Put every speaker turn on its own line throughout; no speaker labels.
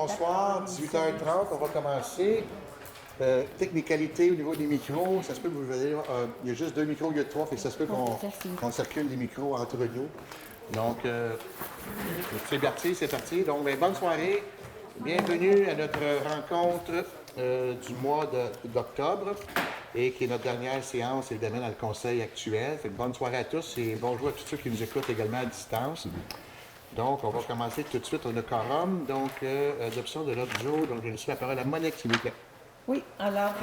bonsoir. 18h30, on va commencer. Technicalité au niveau des micros, ça se peut que vous voyez, il y a juste 2 micros au lieu de 3, fait que ça se peut qu'on circule les micros entre nous. Donc, c'est parti. Donc, bonne soirée. Bienvenue à notre rencontre du mois d'octobre et qui est notre dernière séance, évidemment, dans le conseil actuel. Fait que bonne soirée à tous et bonjour à tous ceux qui nous écoutent également à distance. Donc, on va commencer tout de suite. On a quorum, donc adoption de l'ordre du jour. Donc, je laisse la parole à Monique, s'il vous plaît.
Oui, alors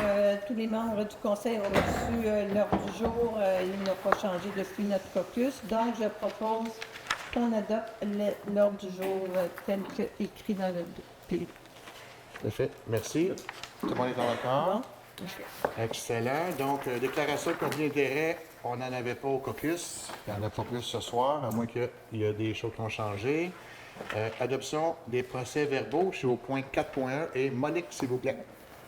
tous les membres du conseil ont reçu l'ordre du jour. Il n'a pas changé depuis notre caucus. Donc, je propose qu'on adopte l'ordre du jour tel qu'écrit dans le pays.
Parfait. Merci. Tout le monde est en accord?
Bon.
Excellent. Donc, déclaration de conflit d'intérêt, on n'en avait pas au caucus. Il n'y en a pas plus ce soir, à moins qu'il y ait des choses qui ont changé. Adoption des procès-verbaux, je suis au point 4.1. Et Monique, s'il vous plaît.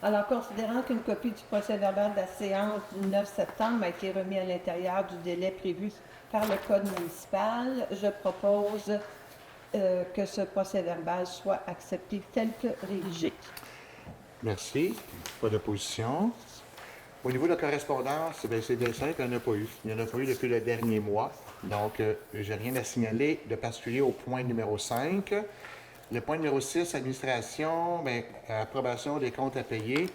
Alors, considérant qu'une copie du procès-verbal de la séance du 9 septembre a été remise à l'intérieur du délai prévu par le Code municipal, je propose que ce procès-verbal soit accepté tel que rédigé. Merci.
Pas d'opposition. Au niveau de la correspondance, c'est bien simple, il n'y en a pas eu. Il n'y en a pas eu depuis le dernier mois. Donc, je n'ai rien à signaler de particulier au point numéro 5. Le point numéro 6, administration, approbation des comptes à payer.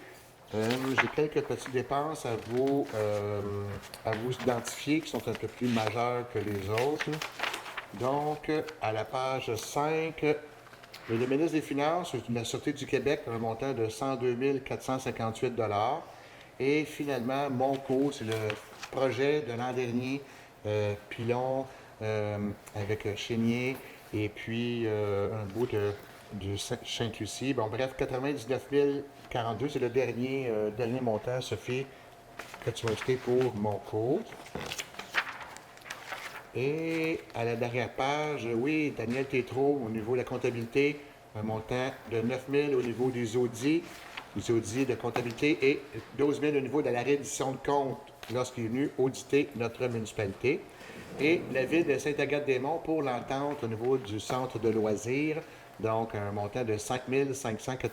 J'ai quelques petites dépenses à vous identifier qui sont un peu plus majeures que les autres. Donc, à la page 5, le ministre des Finances, la Sûreté du Québec, un montant de 102 458 $. Et finalement, mon coût, c'est le projet de l'an dernier, Pilon, avec Chénier, et puis un bout de Sainte-Lucie. Bon, bref, 99 042, c'est le dernier montant, Sophie, que tu m'as acheté pour mon cours. Et à la dernière page, oui, Daniel Tétrault, au niveau de la comptabilité, un montant de 9 000 au niveau des audits de comptabilité et 12 000 au niveau de la reddition de compte lorsqu'il est venu auditer notre municipalité. Et la ville de Sainte-Agathe-des-Monts pour l'entente au niveau du centre de loisirs, donc un montant de 5 590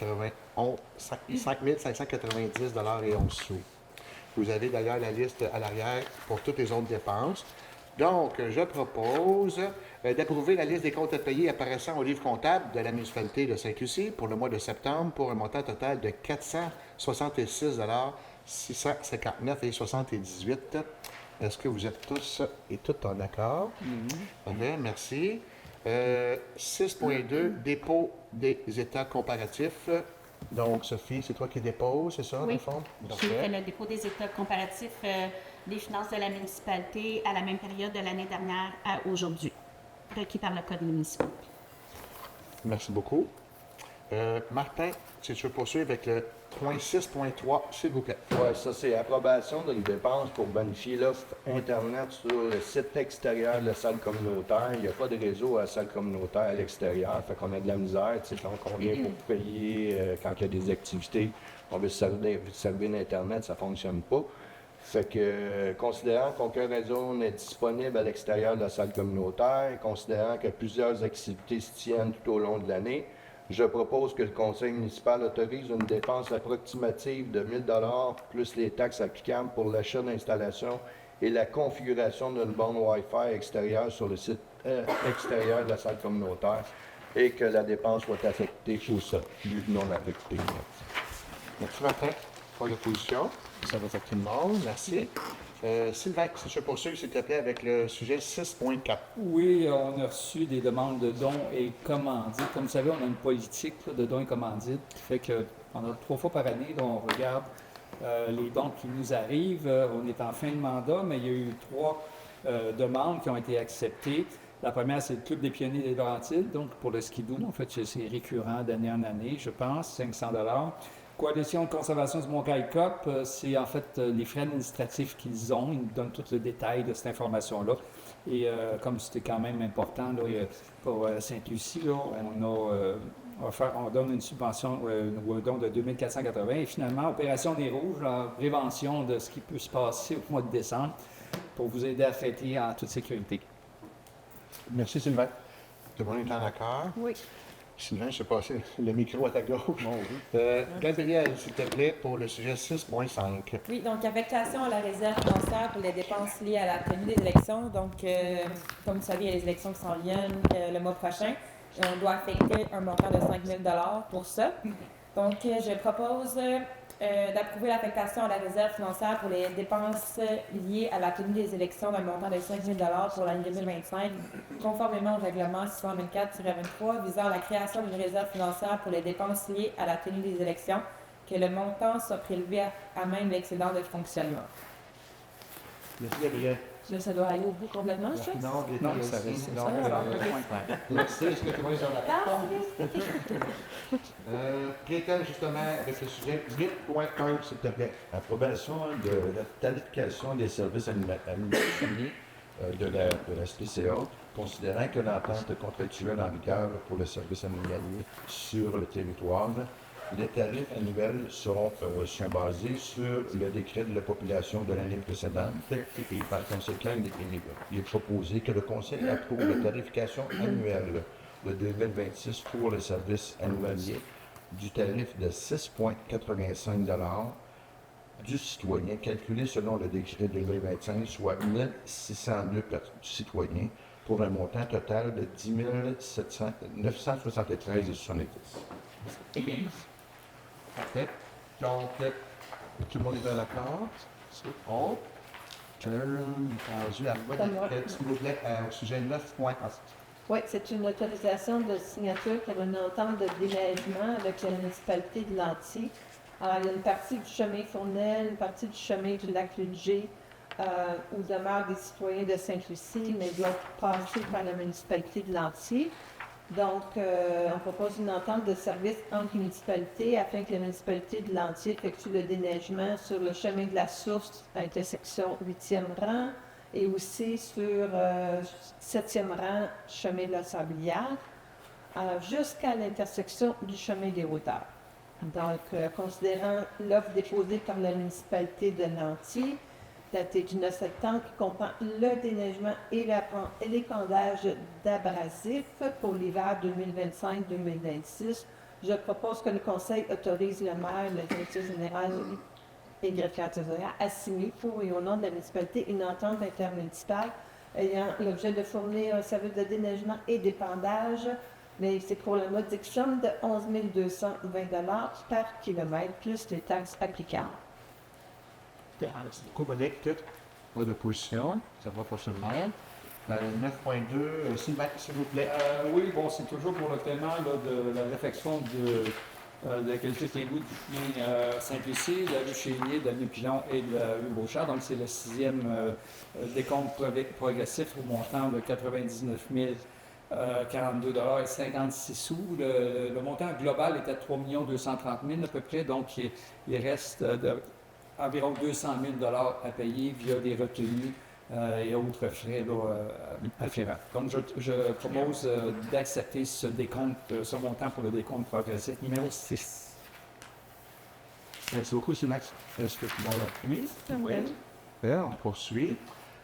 $ et 11 sous. Vous avez d'ailleurs la liste à l'arrière pour toutes les autres dépenses. Donc, je propose d'approuver la liste des comptes à payer apparaissant au livre comptable de la municipalité de Sainte-Lucie pour le mois de septembre pour un montant total de 466 659 et 78. Est-ce que vous êtes tous et toutes en accord? Bien, merci. 6.2, dépôt des états comparatifs. Donc, Sophie, c'est toi qui déposes, c'est ça,
oui,
au fond?
J'ai fait le dépôt des états comparatifs des finances de la municipalité à la même période de l'année dernière à aujourd'hui, requis par le Code municipal.
Merci beaucoup. Martin, si tu veux poursuivre avec le point 6.3, s'il vous plaît.
Oui, ça, c'est approbation de dépenses pour bonifier l'offre Internet sur le site extérieur de la salle communautaire. Il n'y a pas de réseau à la salle communautaire à l'extérieur. Fait qu'on a de la misère, tu sais, quand on vient pour payer, quand il y a des activités, on veut se servir d'Internet, ça ne fonctionne pas. Fait que, considérant qu'aucun réseau n'est disponible à l'extérieur de la salle communautaire, considérant que plusieurs activités se tiennent tout au long de l'année, je propose que le conseil municipal autorise une dépense approximative de 1 000 $ plus les taxes applicables pour l'achat d'installation et la configuration d'une borne Wi-Fi extérieure sur le site extérieur de la salle communautaire et que la dépense soit affectée ou non affectée.
Merci, Martin. Pas d'opposition. Ça va affecter le monde. Merci. Sylvain, si je poursuis, s'il te plaît, avec le sujet 6.4.
Oui, on a reçu des demandes de dons et commandites. Comme vous savez, on a une politique de dons et commandites qui fait que pendant 3 fois par année, on regarde les dons qui nous arrivent. On est en fin de mandat, mais il y a eu 3 demandes qui ont été acceptées. La première, c'est le Club des pionniers des Laurentides, donc pour le skidoo. En fait, c'est récurrent d'année en année, je pense, 500 $. Coalition de conservation du Mont-Caïcop, c'est en fait les frais administratifs qu'ils ont. Ils nous donnent tout le détail de cette information-là. Et comme c'était quand même important là, pour Sainte-Lucie, là, on donne une subvention ou un don de 2 480. Et finalement, Opération des Rouges, la prévention de ce qui peut se passer au mois de décembre pour vous aider à fêter en toute sécurité.
Merci, Sylvain. Tout le monde est en accord?
Oui.
Sylvain, je vais passer le micro à ta gauche. Gabriel, s'il te plaît, pour le sujet 6.5.
Oui, donc affectation à la réserve financière pour les dépenses liées à la tenue des élections. Donc, comme vous savez, il y a les élections qui s'en viennent le mois prochain. Et on doit affecter un montant de 5 000 pour ça. Donc, je propose d'approuver l'affectation à la réserve financière pour les dépenses liées à la tenue des élections d'un montant de 5 000 pour l'année 2025, conformément au règlement 624-23 visant à la création d'une réserve financière pour les dépenses liées à la tenue des élections, que le montant soit prélevé à même l'excédent de fonctionnement.
Merci, Gabriel.
Là, ça doit aller au bout complètement, ça?
Non,
ça reste.
Merci. Est-ce que tu vois les gens Gaëtan, justement, avec le sujet 8.1, s'il te plaît.
Approbation de la tarification des services administratifs de la SPCA, considérant que l'entente contractuelle en vigueur pour le service animalier sur le territoire, les tarifs annuels seront basés sur le décret de la population de l'année précédente et par conséquent, il est proposé que le Conseil approuve la tarification annuelle de 2026 pour le service animalier du tarif de 6,85 du citoyen, calculé selon le décret 2025, soit 1 602 citoyens, pour un montant total de 10 973,70.
Parfait. Donc, tout le monde est dans l'accord? C'est bon. S'il vous plaît, au sujet 9.1.
Oui, c'est une autorisation de signature pour une entente de déneigement avec la municipalité de Lanty. Alors, il y a une partie du chemin Fournel, une partie du chemin du lac Ludger, où demeurent des citoyens de Sainte-Lucie, mais doivent passer par la municipalité de Lanty. Donc, on propose une entente de service entre municipalités afin que la municipalité de Lanty effectue le déneigement sur le chemin de la Source à intersection 8e rang et aussi sur 7e rang, chemin de la Sablière, jusqu'à l'intersection du chemin des Hauteurs. Donc, considérant l'offre déposée par la municipalité de Lanty, datée du 9 septembre, qui comprend le déneigement et l'épandage d'abrasifs pour l'hiver 2025-2026, je propose que le Conseil autorise le maire, le directeur général et le greffier trésorier à signer pour et au nom de la municipalité une entente intermunicipale ayant l'objet de fournir un service de déneigement et d'épandage, mais c'est pour la modique somme de 11 220 par kilomètre, plus les taxes applicables.
Merci beaucoup, Monique. Pas d'opposition. Ça va pour ce moment. 9.2, Sylvain, s'il vous plaît.
Oui, bon, c'est toujours pour le paiement là, de la réfection de la qualité des égouts du chemin Saint-Lucie, de la rue Chénier, de l'avenue Pilon et de la rue Beauchard. Donc, c'est le 6e décompte progressif au montant de 99 42,56 $. Le montant global était à 3 230 000 à peu près. Donc, il reste environ 200 000 $ à payer via des retenues et autres frais afférents. Donc, je propose d'accepter ce décompte, ce montant pour le décompte progressif numéro 6.
Merci beaucoup, Sylvain. Est-ce que tout le monde a pris? Oui. On poursuit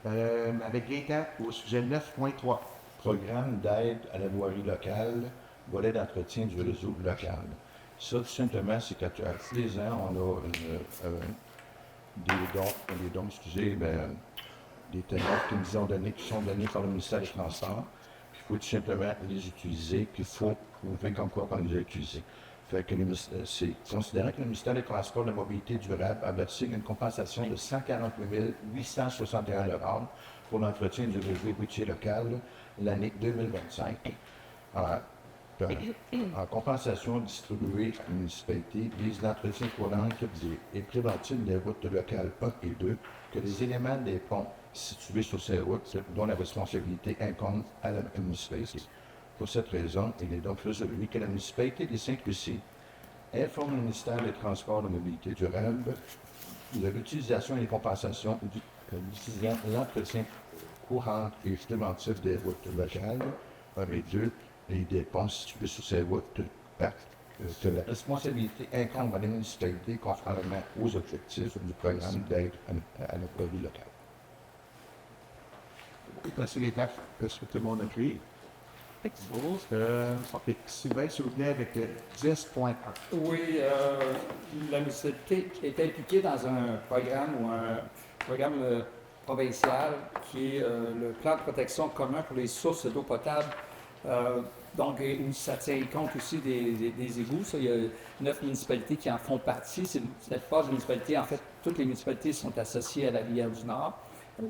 avec Gaëtan au sujet 9.3.
Programme d'aide à la voirie locale, volet d'entretien du réseau local. Ça, tout simplement, c'est qu'à tous les ans, on a des dons, des tarifs qui nous ont donnés, qui sont donnés par le ministère des Transports. Il faut tout simplement les utiliser, qu'il faut prouver comme quoi on les a utilisés. Fait que c'est considérant que le ministère des Transports et de la Mobilité durable a versé une compensation de 148 861 $ pour l'entretien du réseau routier local l'année 2025. En compensation distribuée à la municipalité vise l'entretien courant et préventif des routes locales 1 et 2, que les éléments des ponts situés sur ces routes dont la responsabilité incombe à la municipalité. Pour cette raison, il est donc résolu que la municipalité de Sainte-Lucie informe le ministère des Transports et de la Mobilité durable de l'utilisation et des compensations utilisant l'entretien courant et préventif des routes locales 1 et 2, et des ponts situés sur ces routes que la responsabilité incombe à la municipalité conformément aux objectifs du programme d'aide à la voirie locale.
Merci, Gaëtan. Est-ce que tout le monde a pris? Sylvain Souvenet avec 10.1.
Oui, la municipalité est impliquée dans un programme provincial qui est le plan de protection commun pour les sources d'eau potable. Donc, ça tient compte aussi des égouts. Ça, il y a 9 municipalités qui en font partie. Cette phase de municipalité, en fait, toutes les municipalités sont associées à la Rivière du Nord,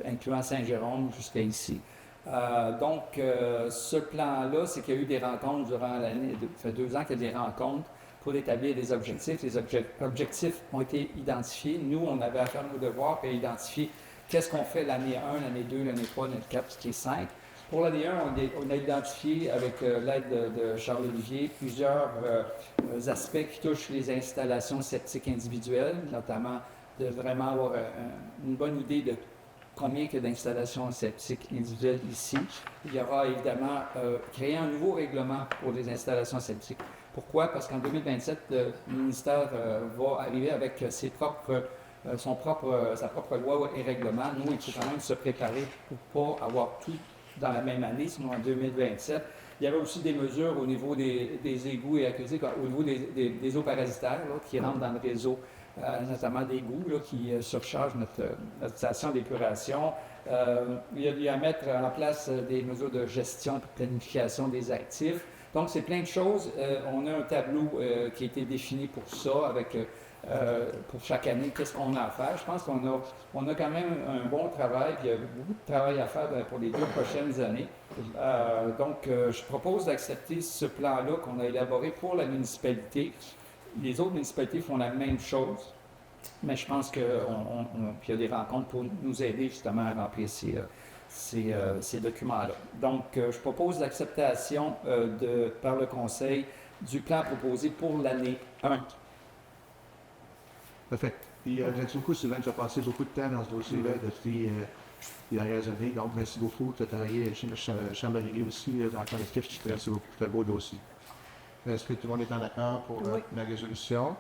incluant Saint-Jérôme jusqu'à ici. Ce plan-là, c'est qu'il y a eu des rencontres durant l'année. Ça fait 2 ans qu'il y a des rencontres pour établir des objectifs. Les objectifs ont été identifiés. Nous, on avait à faire nos devoirs et à identifier qu'est-ce qu'on fait l'année 1, l'année 2, l'année 3, l'année 4, ce qui est 5. Pour l'année 1, on a identifié, avec l'aide de Charles-Olivier, plusieurs aspects qui touchent les installations septiques individuelles, notamment de vraiment avoir une bonne idée de combien il y a d'installations septiques individuelles ici. Il y aura évidemment créé un nouveau règlement pour les installations septiques. Pourquoi? Parce qu'en 2027, le ministère va arriver avec sa propre loi et règlement. Nous, il faut quand même se préparer pour pas avoir tout dans la même année, sinon en 2027. Il y avait aussi des mesures au niveau des égouts et aqueducs, au niveau des eaux parasitaires là, qui rentrent dans le réseau, notamment d'égouts qui surchargent notre station d'épuration. Il y a à mettre en place des mesures de gestion et de planification des actifs. Donc, c'est plein de choses. On a un tableau qui a été défini pour ça, avec pour chaque année, qu'est-ce qu'on a à faire. Je pense qu'on a quand même un bon travail, puis il y a beaucoup de travail à faire pour les 2 prochaines années. Je propose d'accepter ce plan-là qu'on a élaboré pour la municipalité. Les autres municipalités font la même chose, mais je pense qu'il y a des rencontres pour nous aider justement à remplir ces documents-là. Donc, je propose l'acceptation par le Conseil du plan proposé pour l'année 1.
Parfait. Puis, merci beaucoup, Sylvain. Tu as passé beaucoup de temps dans ce dossier-là depuis les dernières années. Donc, merci beaucoup. Tu as travaillé chez Chambre-Olivier aussi dans le collectif qui fait ce beau dossier. Est-ce que tout le monde est en accord pour la résolution?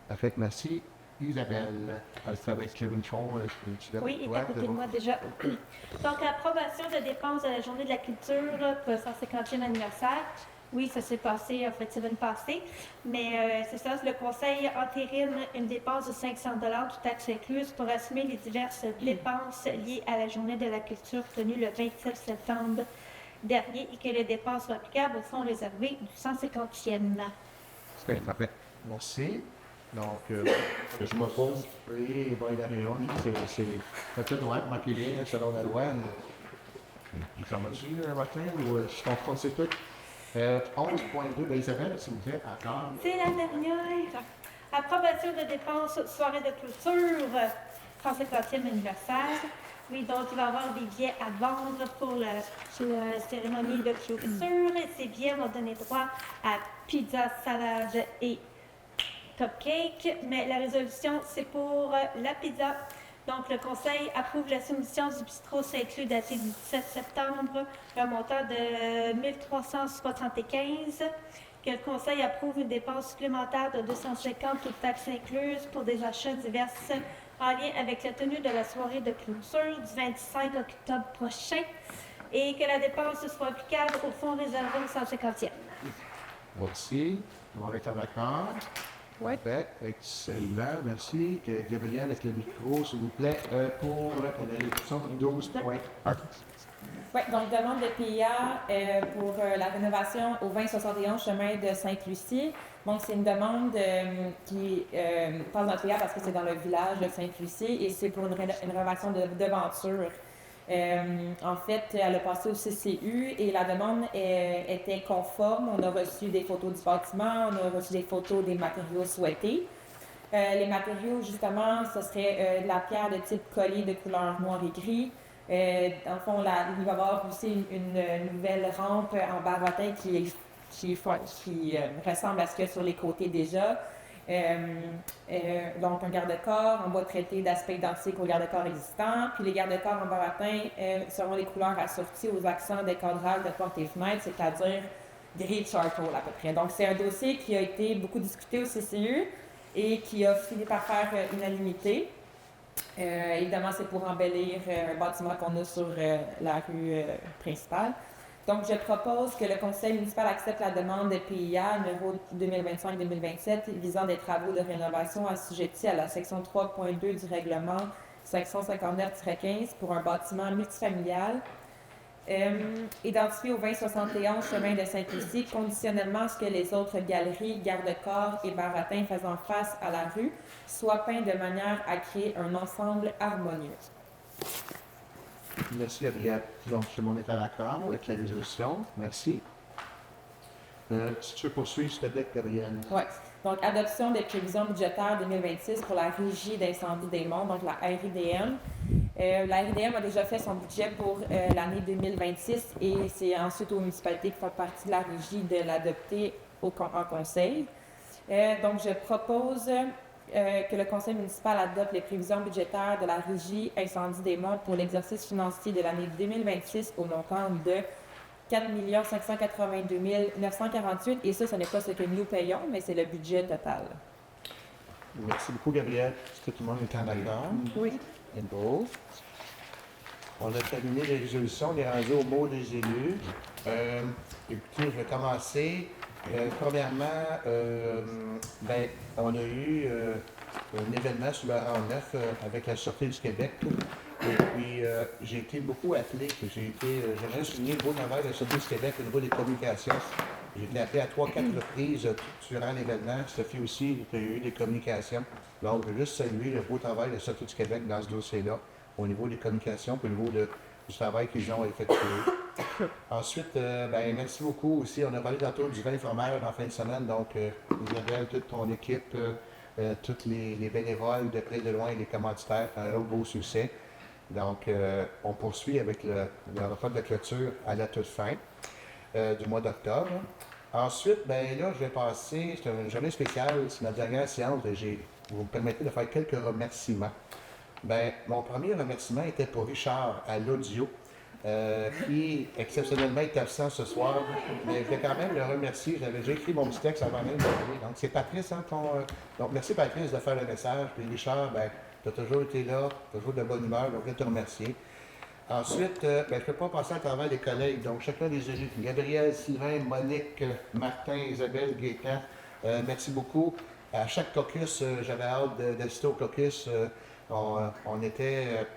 Parfait. Merci. Isabelle, elle travaille avec Kevin Fond.
Oui, est à côté de moi déjà. Donc, approbation de dépenses de la Journée de la culture pour le 150e anniversaire. Oui, ça s'est passé en fait semaine passée, mais c'est ça, le Conseil entérine une dépense de 500 $, toute taxe incluse, pour assumer les diverses dépenses liées à la Journée de la culture tenue le 27 septembre dernier et que les dépenses sont applicables sont réservées du 150e.
C'est parfait. Merci. Donc, je m'oppose. Oui, bon, il y a c'est peut-être doit être maquillé selon la loi. Il s'en va dessus, matin, ou je comprends c'est tout. 11.2, Isabelle, s'il vous plaît, encore.
C'est la dernière. Approbation de dépenses, soirée de clôture, 150e anniversaire. Oui, donc il va y avoir des billets à vendre pour la cérémonie de clôture. Et ces billets vont donner droit à pizza, salade et cupcake. Mais la résolution, c'est pour la pizza. Donc, le Conseil approuve la soumission du bistrot Saint-Cloud datée du 17 septembre, un montant de 1375. Que le Conseil approuve une dépense supplémentaire de 250, toutes taxes incluses, pour des achats divers en lien avec la tenue de la soirée de clôture du 25 octobre prochain. Et que la dépense soit applicable au fonds réservé au 150e.
Merci. On va être d'accord. Oui. Excellent, merci. Gabriel, avec le micro, s'il vous plaît, pour l'élection 12.1.
Oui, donc demande de PIA pour la rénovation au 2071 chemin de Sainte-Lucie. Donc, c'est une demande qui passe dans le PIA parce que c'est dans le village de Sainte-Lucie et c'est pour une rénovation de devanture. En fait, elle a passé au CCU et la demande était conforme. On a reçu des photos du bâtiment, on a reçu des photos des matériaux souhaités. Les matériaux, justement, ce serait de la pierre de type collier de couleur noir et gris. Dans le fond, il va y avoir aussi une nouvelle rampe en baratin qui ressemble à ce qu'il y a sur les côtés déjà. Donc, un garde-corps en bois traité d'aspect identique au garde-corps existant. Puis les garde-corps en baratin seront les couleurs assorties aux accents des cadrages de portes et fenêtres, c'est-à-dire gris charcoal à peu près. Donc, c'est un dossier qui a été beaucoup discuté au CCU et qui a fini par faire unanimité. Évidemment, c'est pour embellir un bâtiment qu'on a sur la rue principale. Donc, je propose que le conseil municipal accepte la demande de PIA numéro 2025-2027 visant des travaux de rénovation assujettis à la section 3.2 du règlement 559-15 pour un bâtiment multifamilial identifié au 2071 chemin de Sainte-Lucie, conditionnellement à ce que les autres galeries, garde-corps et baratins faisant face à la rue soient peints de manière à créer un ensemble harmonieux.
Merci, Gabriel. Donc, tout le monde est à l'accord avec la résolution. Merci. Si tu veux poursuivre, s'il te plaît, Gabriel.
Oui. Donc, adoption des prévisions budgétaires 2026 pour la Régie d'incendie des monts, donc la RIDM. La RIDM a déjà fait son budget pour l'année 2026 et c'est ensuite aux municipalités qui font partie de la Régie de l'adopter en conseil. Donc, je propose que le conseil municipal adopte les prévisions budgétaires de la Régie incendie des monts pour l'exercice financier de l'année 2026 au montant de 4 582 948 et ça, ce n'est pas ce que nous payons, mais c'est le budget total.
Merci beaucoup, Gabriel. Est-ce que tout le monde est en accord?
Oui.
C'est beau. On a terminé les résolutions, on est rendu au mot des élus. Écoutez, je vais commencer. Premièrement, on a eu un événement sur le rang 9 avec la Sûreté du Québec. Et puis, j'ai été beaucoup appelé. J'aimerais souligner le beau travail de la Sûreté du Québec au niveau des communications. J'ai été appelé à 3-4 reprises durant l'événement. Sophie aussi, il y a eu des communications. Donc, je veux juste saluer le beau travail de la Sûreté du Québec dans ce dossier-là, au niveau des communications, puis au niveau du travail qu'ils ont effectué. Ensuite, merci beaucoup aussi. On a parlé tantôt du vin formel en fin de semaine. Donc, Isabelle, toute ton équipe, tous les bénévoles de près de loin et les commanditaires, un beau succès. Donc, on poursuit avec le repas de la clôture à la toute fin du mois d'octobre. Ensuite, là, je vais passer, c'est une journée spéciale, c'est ma dernière séance, vous me permettez de faire quelques remerciements. Mon premier remerciement était pour Richard à l'audio, qui exceptionnellement est absent ce soir, mais je vais quand même le remercier. J'avais déjà écrit mon petit texte avant même d'arriver. Donc, c'est Patrice, Donc, merci Patrice de faire le message. Puis Richard, tu as toujours été là, toujours de bonne humeur, donc je vais te remercier. Ensuite, je ne peux pas passer à travers les collègues. Donc, chacun des élus, Gabriel, Sylvain, Monique, Martin, Isabelle, Gaétan, merci beaucoup. À chaque caucus, j'avais hâte d'assister au caucus. On était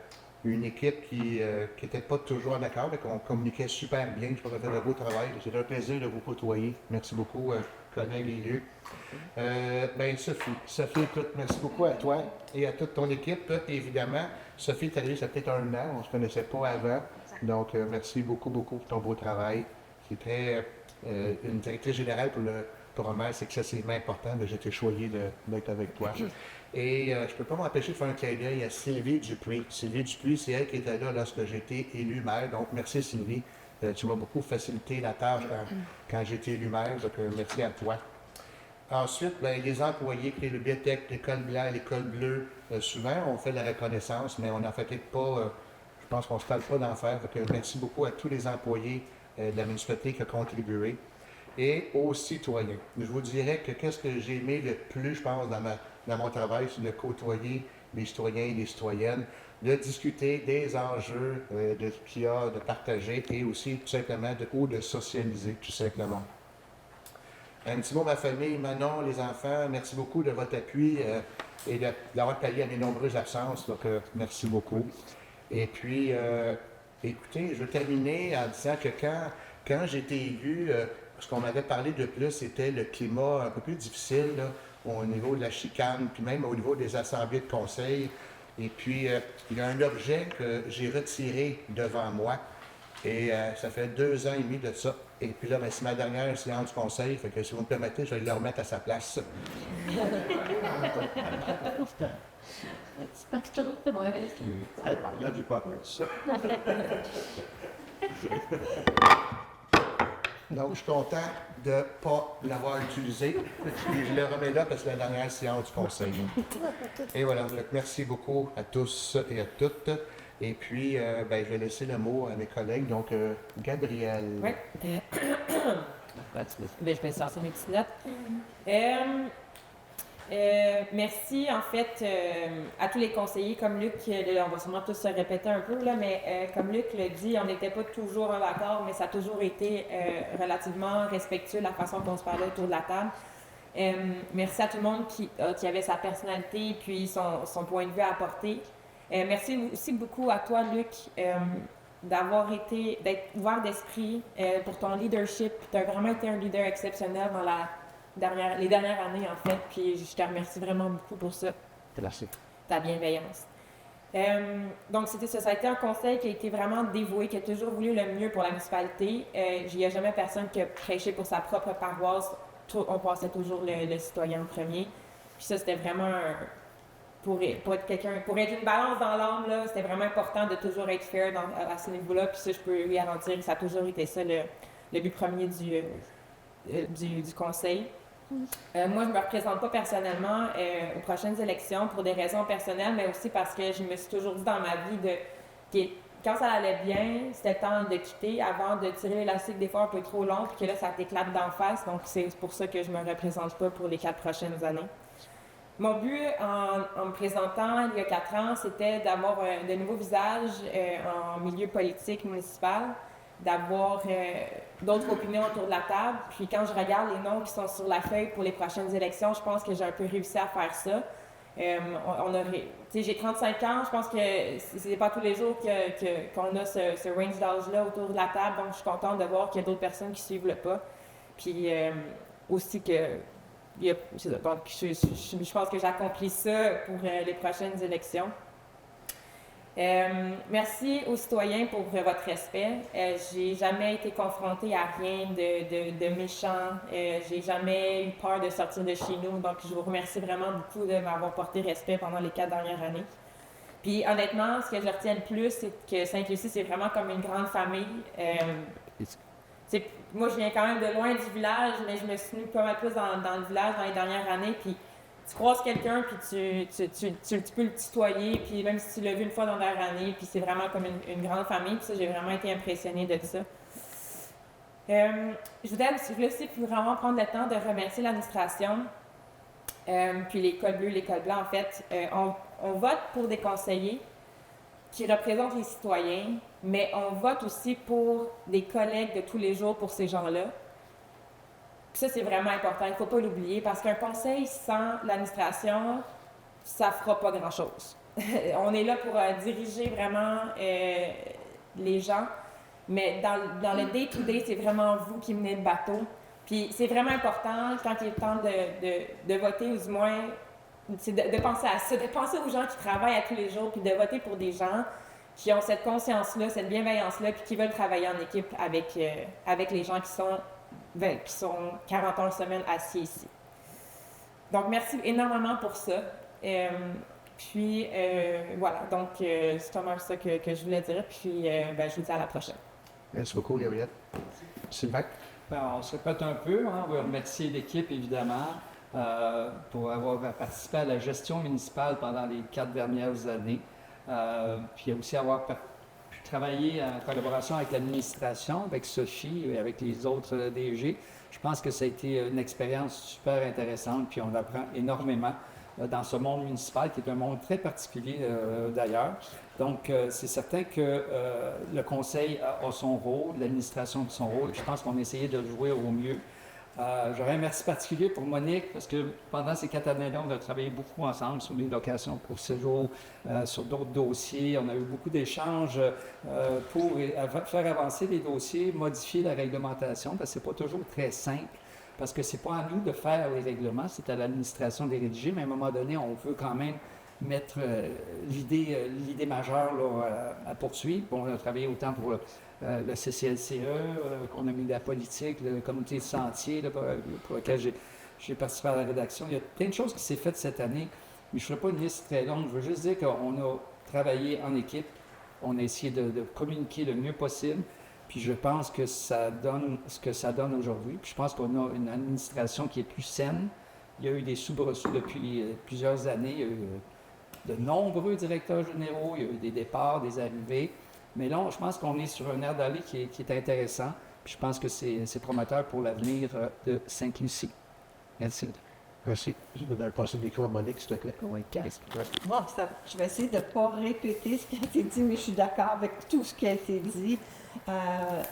une équipe qui n'était pas toujours en accord, mais qu'on communiquait super bien. Je crois qu'on a fait de beau travail. C'était un plaisir de vous côtoyer. Merci beaucoup, collègues élus. Sophie, écoute, merci beaucoup à toi et à toute ton équipe. Évidemment, Sophie est arrivée, ça fait peut-être 1 an, on ne se connaissait pas avant. Donc, merci beaucoup pour ton beau travail. C'était une directrice générale pour un maire, c'est excessivement important. J'ai été choyé d'être avec toi. Et je ne peux pas m'empêcher de faire un clin d'œil à Sylvie Dupuis. Sylvie Dupuis, c'est elle qui était là lorsque j'ai été élu maire. Donc, merci Sylvie. Tu m'as beaucoup facilité la tâche quand j'ai été élu maire. Donc, merci à toi. Ensuite, les employés, le Biotech, l'école blanche, l'école bleue, souvent, on fait la reconnaissance, mais on n'en fait peut-être pas, je pense qu'on ne se parle pas d'en faire. Donc, merci beaucoup à tous les employés de la municipalité qui ont contribué et aux citoyens. Je vous dirais que qu'est-ce que j'ai aimé le plus, je pense, dans mon travail, c'est de côtoyer les citoyens et les citoyennes, de discuter des enjeux de ce qu'il y a, de partager et aussi tout simplement de socialiser, tout simplement. Un petit mot à ma famille, Manon, les enfants, merci beaucoup de votre appui et d'avoir pallié à mes nombreuses absences. Donc, merci beaucoup. Et puis, écoutez, je vais terminer en disant que quand j'ai été élu, ce qu'on m'avait parlé de plus, c'était le climat un peu plus difficile là, au niveau de la chicane, puis même au niveau des assemblées de conseil. Et puis, il y a un objet que j'ai retiré devant moi. Et ça fait 2 ans et demi de ça. Et puis là, c'est ma dernière séance du conseil. Fait que si vous me permettez, je vais le remettre à sa place. Là, du pas. Donc, je suis content de ne pas l'avoir utilisé. Je le remets là parce que c'est la dernière séance du conseil. Et voilà, donc, merci beaucoup à tous et à toutes. Et puis, je vais laisser le mot à mes collègues. Donc, Gabriel.
Oui. Je vais sortir mes petites notes. Merci, en fait, à tous les conseillers. Comme Luc, on va sûrement tous se répéter un peu, là, mais comme Luc le dit, on n'était pas toujours en accord, mais ça a toujours été relativement respectueux la façon dont on se parlait autour de la table. Merci à tout le monde qui avait sa personnalité puis son point de vue à apporter. Merci aussi beaucoup à toi, Luc, d'être ouvert d'esprit pour ton leadership. Tu as vraiment été un leader exceptionnel dans les dernières années, en fait, puis je te remercie vraiment beaucoup pour ça.
Merci.
Ta bienveillance. Donc, ça a été un conseil qui a été vraiment dévoué, qui a toujours voulu le mieux pour la municipalité. Il n'y a jamais personne qui a prêché pour sa propre paroisse. On passait toujours le citoyen en premier. Puis ça, c'était vraiment pour être une balance dans l'âme, là, c'était vraiment important de toujours être fair à ce niveau-là. Puis ça, je peux garantir que ça a toujours été ça le but premier du conseil. Moi, je ne me représente pas personnellement aux prochaines élections pour des raisons personnelles, mais aussi parce que je me suis toujours dit dans ma vie que quand ça allait bien, c'était le temps de quitter avant de tirer l'élastique des fois un peu trop long, puis que là, ça t'éclate d'en face. Donc, c'est pour ça que je ne me représente pas pour les 4 prochaines années. Mon but en me présentant il y a 4 ans, c'était d'avoir de nouveaux visages en milieu politique municipal, d'avoir d'autres opinions autour de la table. Puis quand je regarde les noms qui sont sur la feuille pour les prochaines élections, je pense que j'ai un peu réussi à faire ça. J'ai 35 ans, je pense que c'est pas tous les jours qu'on a ce range d'âge-là autour de la table, donc je suis contente de voir qu'il y a d'autres personnes qui suivent le pas. Puis aussi que donc, je pense que j'accomplis ça pour les prochaines élections. Merci aux citoyens pour votre respect. J'ai jamais été confrontée à rien de méchant. J'ai jamais eu peur de sortir de chez nous. Donc, je vous remercie vraiment beaucoup de m'avoir porté respect pendant les 4 dernières années. Puis, honnêtement, ce que je retiens le plus, c'est que Sainte-Lucie, c'est vraiment comme une grande famille. Moi, je viens quand même de loin du village, mais je me suis tenue pas mal plus dans le village dans les dernières années. Puis, tu croises quelqu'un, puis tu peux le tutoyer, puis même si tu l'as vu une fois dans la dernière année, puis c'est vraiment comme une grande famille, puis ça, j'ai vraiment été impressionnée de ça. Je voulais aussi vraiment prendre le temps de remercier l'administration, puis l'école bleue, l'école blanc, en fait. On vote pour des conseillers qui représentent les citoyens, mais on vote aussi pour des collègues de tous les jours pour ces gens-là. Puis ça, c'est vraiment important, il ne faut pas l'oublier, parce qu'un conseil sans l'administration, ça ne fera pas grand-chose. On est là pour diriger vraiment les gens, mais dans le day-to-day, c'est vraiment vous qui menez le bateau. Puis c'est vraiment important, quand il est temps de voter, ou du moins, c'est de penser à ça, de penser aux gens qui travaillent à tous les jours, puis de voter pour des gens qui ont cette conscience-là, cette bienveillance-là, puis qui veulent travailler en équipe avec les gens qui sont 40 heures semaine assis ici. Donc, merci énormément pour ça. Puis, voilà, donc c'est vraiment ça que je voulais dire. Puis, je vous dis à la prochaine.
Merci beaucoup, Gabrielle. Sylvain?
On se répète un peu. On va remercier l'équipe, évidemment, pour avoir participé à la gestion municipale pendant les 4 dernières années. Puis aussi avoir travailler en collaboration avec l'administration, avec Sophie et avec les autres DG. Je pense que ça a été une expérience super intéressante, puis on apprend énormément dans ce monde municipal, qui est un monde très particulier d'ailleurs. Donc, c'est certain que le conseil a son rôle, l'administration a son rôle. Je pense qu'on a essayé de le jouer au mieux. J'aurais un merci particulier pour Monique, parce que pendant ces 4 années-là, on a travaillé beaucoup ensemble sur les locations pour séjour, sur d'autres dossiers. On a eu beaucoup d'échanges pour faire avancer les dossiers, modifier la réglementation, parce que c'est pas toujours très simple, parce que c'est pas à nous de faire les règlements, c'est à l'administration de les rédiger, mais à un moment donné, on veut quand même mettre l'idée majeure là, à poursuivre. Bon, on a travaillé autant pour le CCLCE, qu'on a mis la politique, le comité de sentier, là, pour lequel j'ai participé à la rédaction. Il y a plein de choses qui s'est faites cette année, mais je ne ferai pas une liste très longue. Je veux juste dire qu'on a travaillé en équipe, on a essayé de communiquer le mieux possible, puis je pense que ça donne ce que ça donne aujourd'hui. Puis je pense qu'on a une administration qui est plus saine. Il y a eu des soubresauts depuis plusieurs années. Il y a eu de nombreux directeurs généraux, il y a eu des départs, des arrivées. Mais là, je pense qu'on est sur un air d'aller qui est intéressant. Puis je pense que c'est prometteur pour l'avenir de Sainte-Lucie. Merci.
Merci. Je vais passer le micro à Monique, s'il te plaît.
Oui, bon, je vais essayer de ne pas répéter ce qui a été dit, mais je suis d'accord avec tout ce qui a été dit.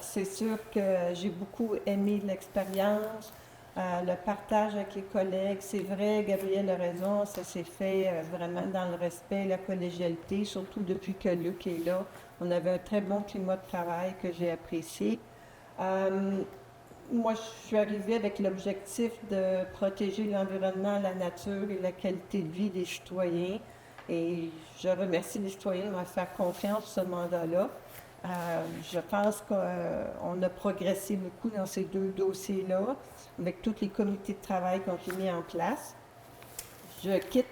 C'est sûr que j'ai beaucoup aimé l'expérience, le partage avec les collègues. C'est vrai, Gabriel a raison, ça s'est fait vraiment dans le respect, la collégialité, surtout depuis que Luc est là. On avait un très bon climat de travail que j'ai apprécié. Moi, je suis arrivée avec l'objectif de protéger l'environnement, la nature et la qualité de vie des citoyens. Et je remercie les citoyens de me faire confiance sur ce mandat-là. Je pense qu'on a progressé beaucoup dans ces deux dossiers-là, avec tous les comités de travail qui ont été mis en place. Je quitte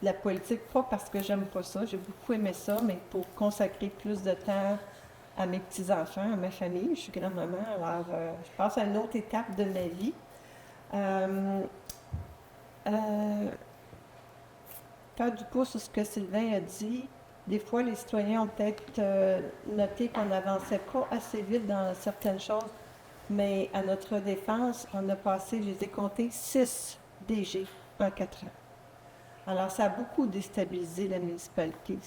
la politique pas parce que j'aime pas ça, j'ai beaucoup aimé ça, mais pour consacrer plus de temps à mes petits-enfants, à ma famille. Je suis grand-maman, alors je passe à une autre étape de ma vie. Faire du pouce sur ce que Sylvain a dit, des fois, les citoyens ont peut-être noté qu'on n'avançait pas assez vite dans certaines choses, mais à notre défense, on a passé, je les ai comptés, 6 DG en 4 ans. Alors, ça a beaucoup déstabilisé la municipalité.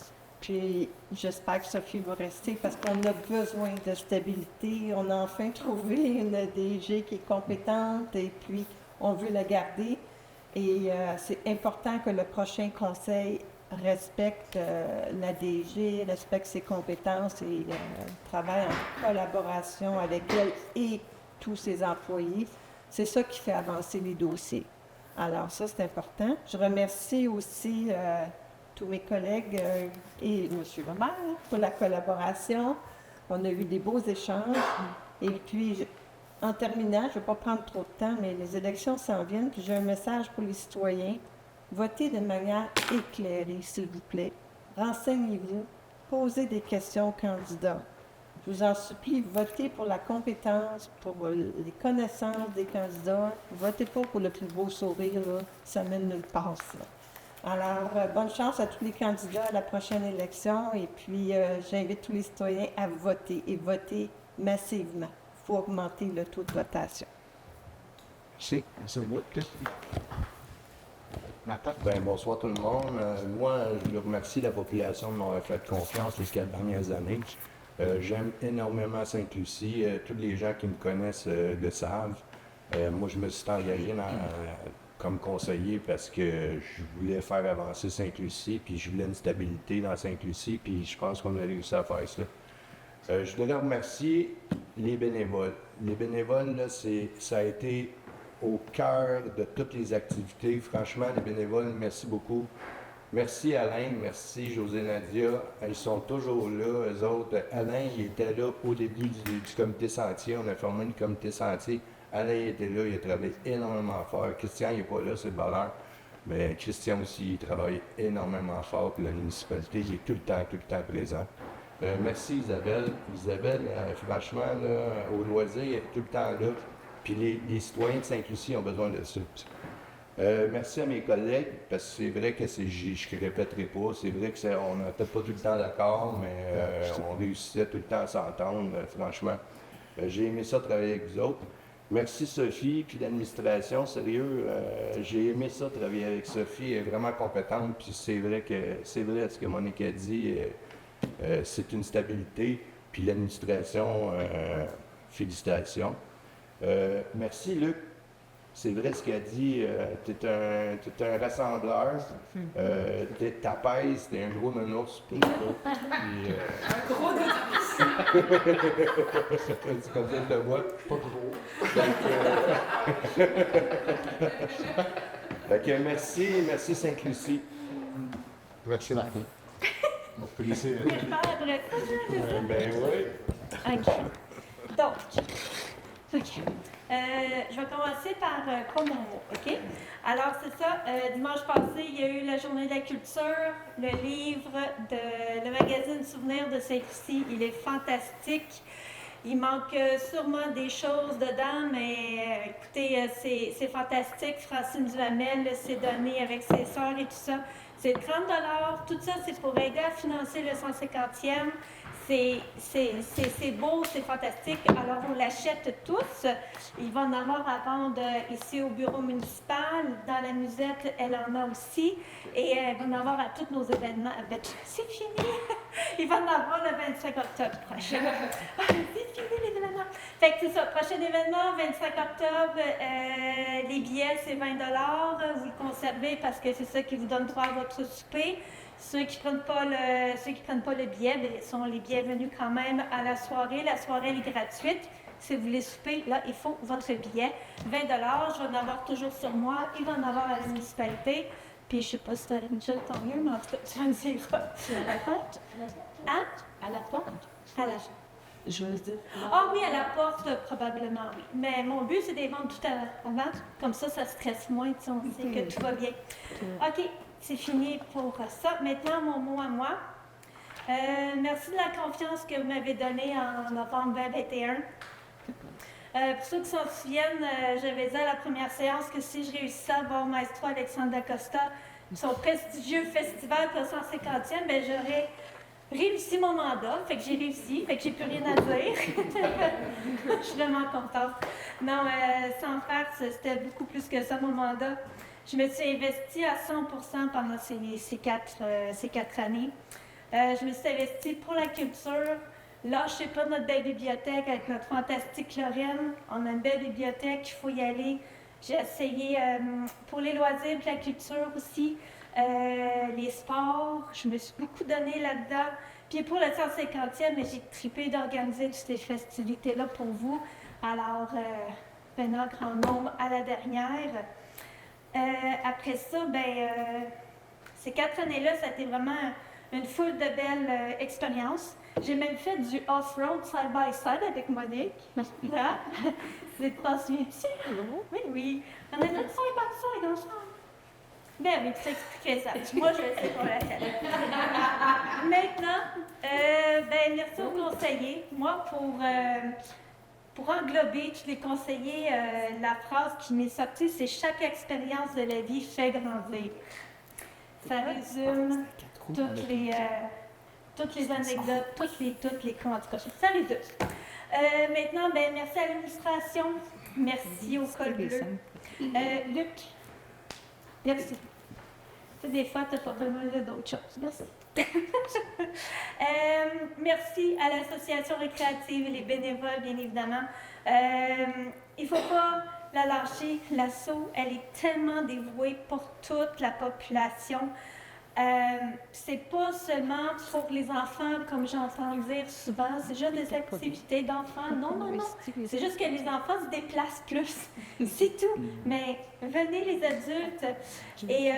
Puis, j'espère que Sophie va rester parce qu'on a besoin de stabilité. On a enfin trouvé une DG qui est compétente et puis on veut la garder. Et c'est important que le prochain conseil respecte la DG, respecte ses compétences et travaille en collaboration avec elle et tous ses employés. C'est ça qui fait avancer les dossiers. Alors, ça, c'est important. Je remercie aussi tous mes collègues et M. le maire pour la collaboration. On a eu des beaux échanges. Et puis, en terminant, je ne vais pas prendre trop de temps, mais les élections s'en viennent. Puis j'ai un message pour les citoyens. Votez de manière éclairée, s'il vous plaît. Renseignez-vous. Posez des questions aux candidats. Je vous en supplie, votez pour la compétence, pour les connaissances des candidats. Votez pas pour le plus beau sourire, là. Ça mène nulle part, ça. Alors, bonne chance à tous les candidats à la prochaine élection. Et puis, j'invite tous les citoyens à voter et voter massivement. Il faut augmenter le taux de votation.
Merci.
Ben, bonsoir tout le monde. Moi, je remercie la population de m'avoir fait confiance les 4 dernières années. J'aime énormément Sainte-Lucie. Tous les gens qui me connaissent le savent. Moi, je me suis engagé comme conseiller parce que je voulais faire avancer Sainte-Lucie, puis je voulais une stabilité dans Sainte-Lucie, puis je pense qu'on a réussi à faire ça. Je voudrais remercier les bénévoles. Les bénévoles, là, ça a été au cœur de toutes les activités. Franchement, les bénévoles, merci beaucoup. Merci Alain, merci José Nadia. Ils sont toujours là, eux autres. Alain, il était là au début du comité sentier. On a formé le comité sentier. Alain était là, il a travaillé énormément fort. Christian, il n'est pas là, c'est le bonheur. Mais Christian aussi, il travaille énormément fort pour la municipalité. Il est tout le temps présent. Merci Isabelle. Isabelle, franchement, là, au loisir, elle est tout le temps là. Puis les citoyens de Sainte-Lucie ont besoin de ça. Merci à mes collègues, parce que c'est vrai que je ne répéterai pas, c'est vrai qu'on n'était pas tout le temps d'accord, mais on réussissait tout le temps à s'entendre, franchement. J'ai aimé ça travailler avec vous autres. Merci Sophie, puis l'administration, sérieux, j'ai aimé ça travailler avec Sophie, elle est vraiment compétente, puis c'est vrai ce que Monique a dit, c'est une stabilité, puis l'administration, félicitations. Merci Luc. C'est vrai ce qu'il a dit, tu es un rassembleur, t'apaises, t'es un gros nounours. Un gros nounours! C'est comme ça que je le vois, pas gros. Donc, merci Sainte-Lucie.
Merci Marc. Mon plaisir.
Ben oui.
OK. Donc, je vais commencer par pas mon mot, OK? Alors, c'est ça. Dimanche passé, il y a eu la Journée de la culture. Le livre le magazine Souvenirs de Sainte-Lucie, il est fantastique. Il manque sûrement des choses dedans, mais écoutez, c'est fantastique. Francine Duhamel s'est donnée avec ses sœurs et tout ça. C'est 30 $. Tout ça, c'est pour aider à financer le 150e. c'est beau, c'est fantastique. Alors, on l'achète tous. Il va en avoir à vendre ici au bureau municipal. Dans la musette, elle en a aussi. Et elle va en avoir à tous nos événements. C'est fini! Il va en avoir le 25 octobre prochain. C'est fini, les événements! Fait que c'est ça. Prochain événement, 25 octobre. Les billets, c'est 20 $. Vous le conservez parce que c'est ça qui vous donne droit à votre souper. Ceux qui prennent pas le billet, bien, sont les bienvenus quand même à la soirée. La soirée elle est gratuite. Si vous voulez souper, là, il faut votre billet. 20 $, je vais en avoir toujours sur moi. Il va en avoir à la municipalité. Puis je sais pas si tu as une chose, tant mieux, mais en tout cas, tu vas me dire quoi.
À la porte?
Hein?
À la porte?
À la...
Je veux dire.
Ah oui, à la porte, probablement, oui. Mais mon but, c'est de les vendre tout avant. Comme ça stresse moins, tu sais, on sait que tout va bien. OK, c'est fini pour ça. Maintenant, mon mot à moi. Merci de la confiance que vous m'avez donnée en novembre 2021. Pour ceux qui s'en souviennent, j'avais dit à la première séance que si je réussissais à voir Maestro Alexandre Dacosta, son prestigieux festival pour 150e, ben j'aurais réussi mon mandat. Fait que j'ai réussi, fait que j'ai plus rien à dire. Je suis vraiment contente. Non, sans farce, c'était beaucoup plus que ça mon mandat. Je me suis investie à 100% pendant ces quatre années. Je me suis investie pour la culture. Lâchez pas notre belle bibliothèque avec notre fantastique Lorraine. On a une belle bibliothèque, il faut y aller. J'ai essayé pour les loisirs et la culture aussi, les sports. Je me suis beaucoup donnée là-dedans. Puis pour le 150e, j'ai trippé d'organiser toutes ces festivités-là pour vous. Alors, venant grand nombre à la dernière. Après ça, ces 4 années-là, ça a été vraiment une foule de belles expériences. J'ai même fait du off-road side-by-side avec Monique. Là, c'est pas suivi. Oui, oui. On a fait side-by-side ensemble. Ben oui, tu t'expliquais ça. Moi, je le sais pour la tête. Maintenant, merci aux conseillers. Moi, pour englober tous les conseillers, la phrase qui m'est sortie, c'est « Chaque expérience de la vie fait grandir ». Ça résume toutes les anecdotes, toutes les comment en tout cas, ça résume. Maintenant, merci à l'administration, merci au col bleu. Luc, merci. Des fois, tu n'as pas besoin d'autres choses. Merci. Merci à l'association récréative et les bénévoles, bien évidemment. Il ne faut pas la lâcher. L'asso, elle est tellement dévouée pour toute la population. C'est pas seulement pour les enfants, comme j'entends dire souvent, c'est juste des activités d'enfants. Non, non, non. C'est juste que les enfants se déplacent plus. C'est tout. Mais venez les adultes. Et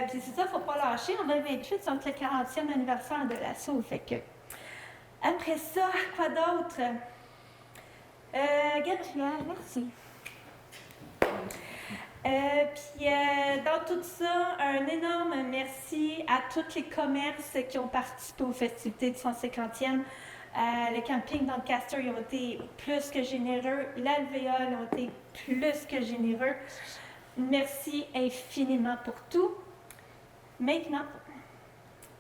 puis c'est ça, il ne faut pas lâcher. En 2028, c'est le 40e anniversaire de l'assaut. Fait que. Après ça, quoi d'autre? Gabrielle, merci. Puis dans tout ça, un énorme merci à tous les commerces qui ont participé aux festivités du 150e. Le camping Doncaster, ils ont été plus que généreux. L'alvéole ont été plus que généreux. Merci infiniment pour tout. Maintenant,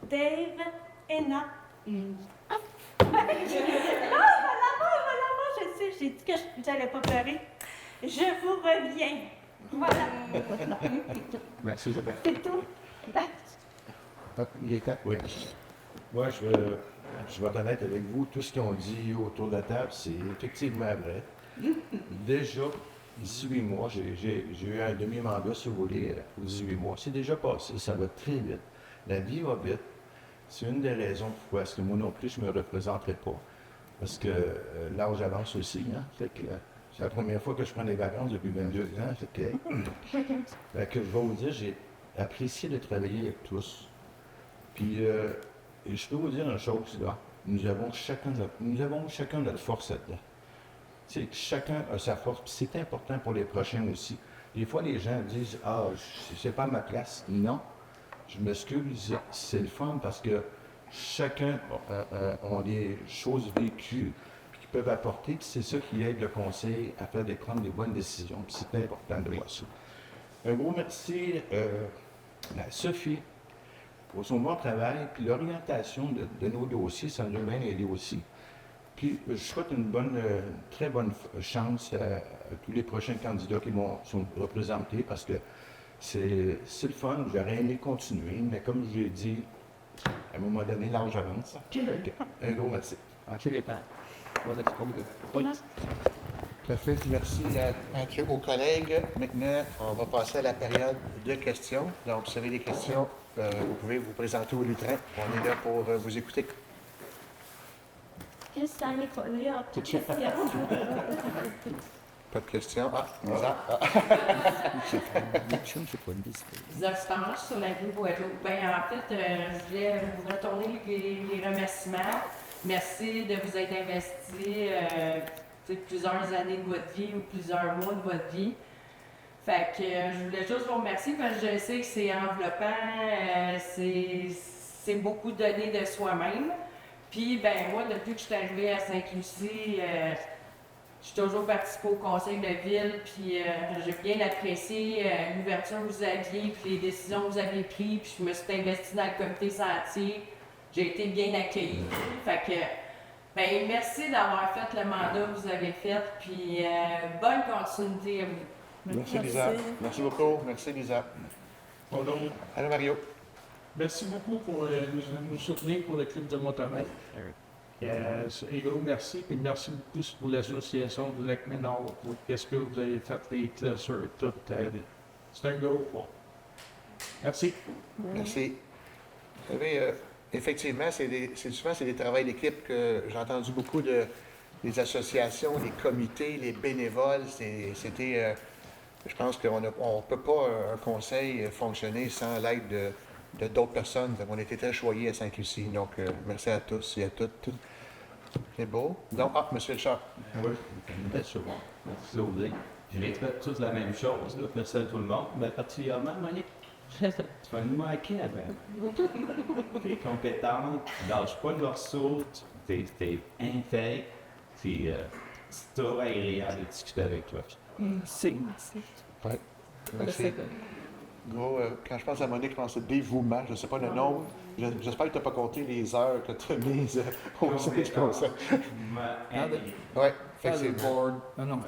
Dave, Enna. Ah, voilà, je sais, j'ai dit que je n'allais pas pleurer. Je vous reviens. Voilà.
Merci, Isabelle.
C'est tout.
Il est temps?
Oui. Moi, je vais être honnête avec vous. Tout ce qu'ils ont dit autour de la table, c'est effectivement vrai. Déjà, 18 mois, j'ai eu un demi-mandat, si vous voulez, 18 mois. C'est déjà passé, ça va très vite. La vie va vite. C'est une des raisons pourquoi est-ce que moi non plus, je ne me représenterai pas. Parce que l'âge avance aussi. Hein? Fait que, c'est la première fois que je prends des vacances depuis 22 ans. Fait que je vais vous dire, j'ai apprécié de travailler avec tous. Puis, et je peux vous dire une chose, là. Nous avons chacun notre force là-dedans. C'est que chacun a sa force. Puis c'est important pour les prochains aussi. Des fois, les gens disent « Ah, c'est pas ma place. » Non. Je m'excuse, c'est le fun parce que chacun a des choses vécues qui peuvent apporter, puis c'est ça qui aide le conseil à prendre des bonnes décisions. Puis c'est important de voir ça. Un gros merci à Sophie, pour son bon travail, puis l'orientation de nos dossiers, ça nous a bien aidé aussi. Puis je souhaite une très bonne chance à tous les prochains candidats qui sont représentés parce que c'est le fun, j'aurais aimé continuer, mais comme je l'ai dit, à un moment donné, l'âge avance. Un gros merci.
Parfait. Merci aux collègues. Maintenant, on va passer à la période de questions. Donc, si vous avez des questions, vous pouvez vous présenter au lutrin. On est là pour vous écouter. Pas de questions? Ah, Lisa.
Lisa Stange sur la rue Guadeloupe. En fait, je voulais vous retourner les remerciements. Merci de vous être investi plusieurs années de votre vie ou plusieurs mois de votre vie. Fait que je voulais juste vous remercier parce que je sais que c'est enveloppant, c'est beaucoup donné de soi-même. Puis, moi, depuis que je suis arrivée à Sainte-Lucie, je suis toujours participée au conseil de ville, puis j'ai bien apprécié l'ouverture que vous aviez, puis les décisions que vous avez prises, puis je me suis investie dans le comité sentier. J'ai été bien accueillie. Fait que, merci d'avoir fait le mandat que vous avez fait, puis bonne continuité à vous.
Merci, Lisa. Merci beaucoup. Merci, Lisa.
Bonjour.
Allô, Mario.
Merci beaucoup pour nous soutenir pour le club de motoneige. Et gros merci, et merci beaucoup pour l'association de Lac-Ménard pour qu'est-ce que vous avez fait, les classeurs, tout. C'est un gros point. Merci.
Merci. Vous savez, effectivement, souvent c'est des travails d'équipe que j'ai entendu beaucoup des associations, des comités, les bénévoles. Je pense qu'on ne peut pas, un conseil, fonctionner sans l'aide de d'autres personnes. On a été très choyés à Sainte-Lucie. Donc, merci à tous et à toutes. C'est beau. Donc, M. Richard.
Oui, c'est bon. Merci, Claudie. Je répète tous la même chose. Là. Merci à tout le monde. Mais particulièrement, Monique, tu vas nous manquer avant. Tu es compétente, tu ne lâches pas le morceau, tu es intègre. C'est toujours agréable de discuter avec toi.
Merci. Ouais. Merci. Gros, quand je pense à Monique, je pense à dévouement. Je ne sais pas le nom. J'espère que tu n'as pas compté les heures que tu as mises au sein du conseil. Oui, effectivement.
Non.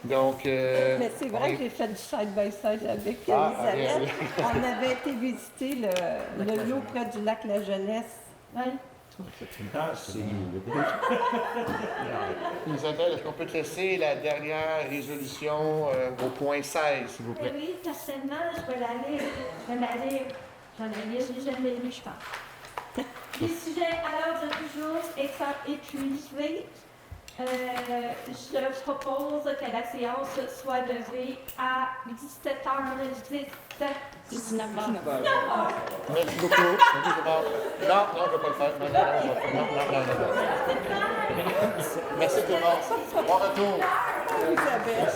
Donc.
Mais c'est vrai que j'ai fait du side-by-side avec Elisabeth. On avait été visiter le lot près du lac La Jeunesse.
Ouais.
Isabelle, est-ce qu'on peut te laisser la dernière résolution au point 16, s'il vous plaît?
Oui, certainement, je vais l'aller. J'en ai jamais lu, je pense. Les sujets à l'ordre du jour étant épuisés, je propose que la séance soit levée à 17h10.
19h.
Merci beaucoup. Non, je ne vais pas le faire. Non. Merci tout le monde. Bon retour.
Isabelle.